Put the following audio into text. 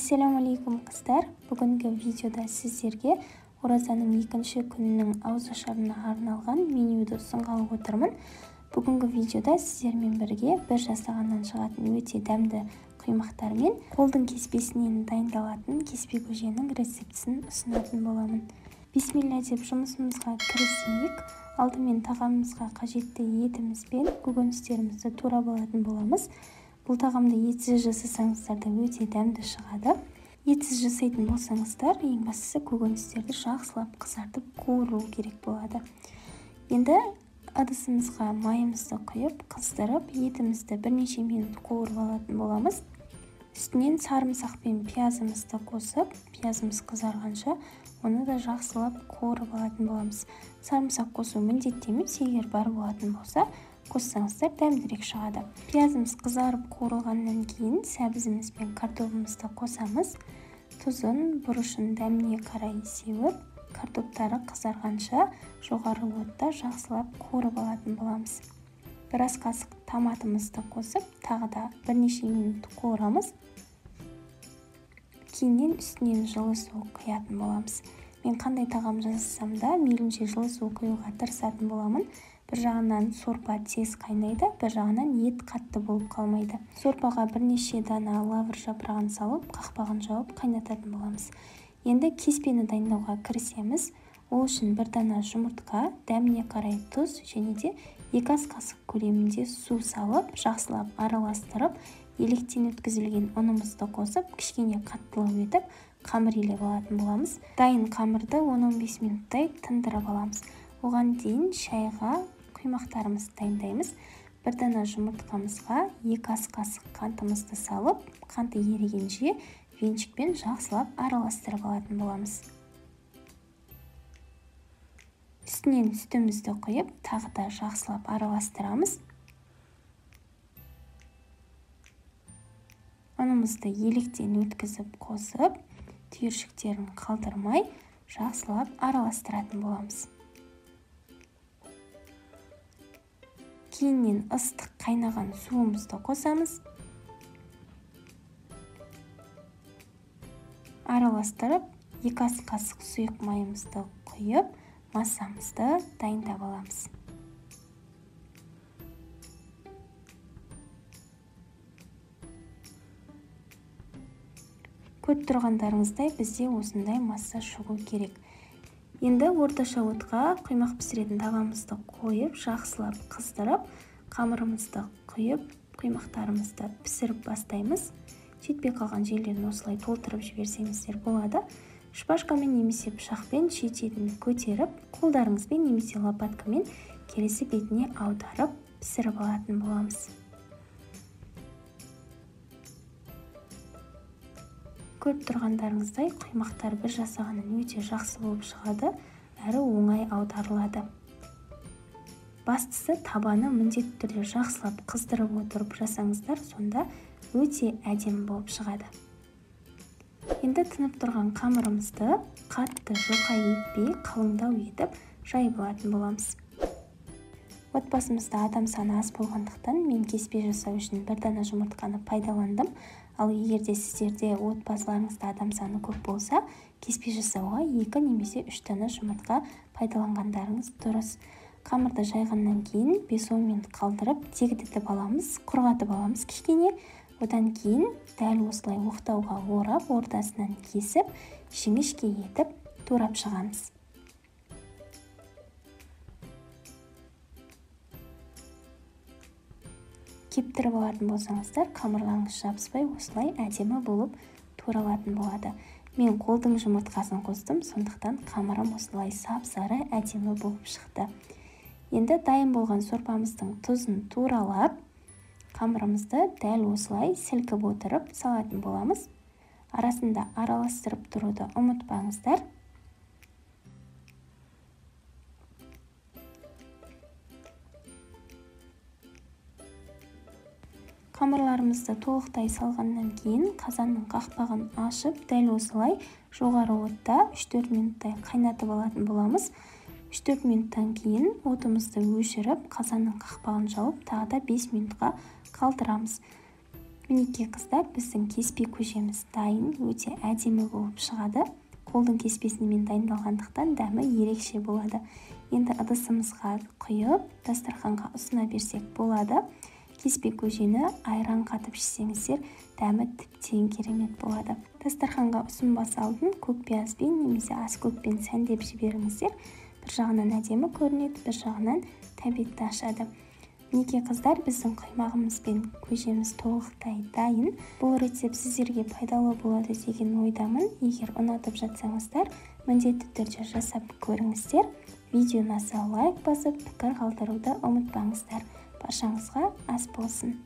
Ассаламу алейкум қыздар. Бүгінгі видеода сіздерге оразаның екінші күнінің ауызашарына арналған менюді ұсынғалы отырмын. Бүгінгі видеода сіздермен бірге бір жасағаннан шығатын өте дәмді құймақтар мен қолдың кеспесінен дайындалатын кеспе көженің рецептісін ұсынатын боламын. Бисмилля деп жұмысымызға кірісейік. Алдымен тағамымызға қажетті етіміз бен көкөністерімізді турап алатын боламыз. Бұл тағамды етсіз жасасаңыздар да өте дәмді шығады. Етсіз жасайтын болсаңыздар, ең бастысы көкөністерді жақсылап қызартып қуыру керек болады. Енді ыдысымызға майымызды құйып, қыздырып, етімізді бірнеше минут қуырып алатын боламыз. Үстінен сарымсақ пен пиязымызды қосып, пиязымыз қызарғанша оны да жақсылап қуырып алатын боламыз. Сарымсақ қосу міндетті емес, егер бар болатын болса, қоссаңыздар дәмдірек шығады. Пиязымыз қызарып қуырылғаннан кейін сәбізіміз бен картопымызды қосамыз. Тұзын, бұрышын дәміне қарай сеуіп, картоптары қызарғанша жоғары отта жақсылап қуырып алатын боламыз. Бір ас қасық томатымызды қосып, тағы да бірнеше минут қуырамыз. Кейіннен үстінен жылы су құятын боламыз. Мен қандай тағам жасасам да мейлінше жылы су құюға тырысатын боламын. Бір жағынан сорпа тез қайнайды, бір жағынан ет қатты болып қалмайды. Сорпаға бірнеше дана лавр жапырағын салып, қақпағын жауып қайнататын боламыз. Енді кеспені дайындауға кірісеміз. Ол үшін бір дана жұмыртқа, дәміне қарай тұз және де 2 ас қасық көлемінде су салып, жақсылап араластырып, електен өткізілген ұнымызды қосып, кішкене қаттылау етіп, қамыр илеп алатын боламыз. Дайын қамырды 10-15 минуттай тындырып аламыз. Оған дейін шайға құймақтарымызды дайындаймыз. Бір дана жұмыртқамызға 2 ас қасық қантымызды салып, қанты ерігенше венчикпен жақсылап араластырып алатын боламыз. Үстінен сүтімізді құйып, тағы да жақсылап араластырамыз. Ұнымызды електен өткізіп қосып, түйіршіктерін қалдырмай, жақсылап араластыратын боламыз. Кейіннен ыстық қайнаған суымызды қосамыз. Араластырып, 2 ас қасық сұйық майымызды құйып, массамызды дайындап аламыз. Көріп тұрғандарыңыздай бізде осындай масса шығу керек. Енді орташа отқа құймақ пісіретін табамызды қойып, жақсылап қыздырып, қамырымызды құйып, құймақтарымызды пісіріп бастаймыз. Жетпей қалған жерлерін осылай толтырып жіберсеңіздер болады. Шпажкамен немесе пышақпен шетелін көтеріп, қолдарыңызбен немесе лопаткамен келесі бетіне аударып пісіріп алатын боламыз. Көріп тұрғандарыңыздай құймақтар бір жасағаннан өте жақсы болып шығады, әрі оңай аударылады. Бастысы табаны міндетті түрде жақсылап қыздырып отырып жасаңыздар, сонда өте әдемі болып шығады. Енді тынып тұрған қамырымызды қатты жұқа етпей, қалыңдау етіп жайып алатын боламыз. Отбасымызда адам саны аз болғандықтан мен кеспе жасау үшін бір дана жұмыртқаны пайдаландым. Ал егерде сіздерде отбасыларыңызда адам саны көп болса, кеспе жасауға 2 немесе 3 дана жұмыртқа пайдаланғандарыңыз дұрыс. Қамырды жайғаннан кейін 5-10 минут қалдырып, тегітіп аламыз, құрғатып аламыз кішкене. Одан кейін дәл осылай оқтауға орап, ортасынан кесіп, жіңішке етіп турап шығамыз. Кептіріп алатын болсаңыздар, қамырларыңыз жабыспай осылай әдемі болып туралатын болады. Мен қолдың жұмыртқасын қостым, сондықтан қамырым осылай сап-сары әдемі болып шықты. Енді дайын болған сорпамыздың тұзын туралап, қамырымызды дәл осылай сілкіп отырып салатын боламыз. Арасында араластырып тұруды ұмытпаңыздар. Қамырларымызды толықтай салғаннан кейін қазанның қақпағын ашып, дәл осылай жоғары отта 3-4 минуттай қайнатып алатын боламыз. 3-4 минуттан кейін отымызды өшіріп, қазанның қақпағын жауып, тағы да 5 минутқа қалдырамыз. Мінекей қыздар, біздің кеспе көжеміз дайын, өте әдемі болып шығады. Қолдың кеспесімен дайындалғандықтан дәмі ерекше болады. Енді ыдысымызға құйып, дастарханға ұсына берсек болады. Кеспе көжені айран қатып ішсеңіздер, дәмі тіптен керемет болады. Дастарханға ұсынбас алдын көкпиязбен немесе аскөкпен сәндеп жіберіңіздер. Бір жағынан әдемі көрінеді, бір жағынан тәбетті ашады. Мінекей қыздар, біздің құймағымыз бен көжеміз толықтай дайын. Бұл рецепт сіздерге пайдалы болады деген ойдамын. Егер ұнатып жатсаңыздар, міндетті түрде жасап көріңіздер. Видеоны лайк басып, пікір қалдыруды ұмытпаңыздар. Баршаңызға ас болсын.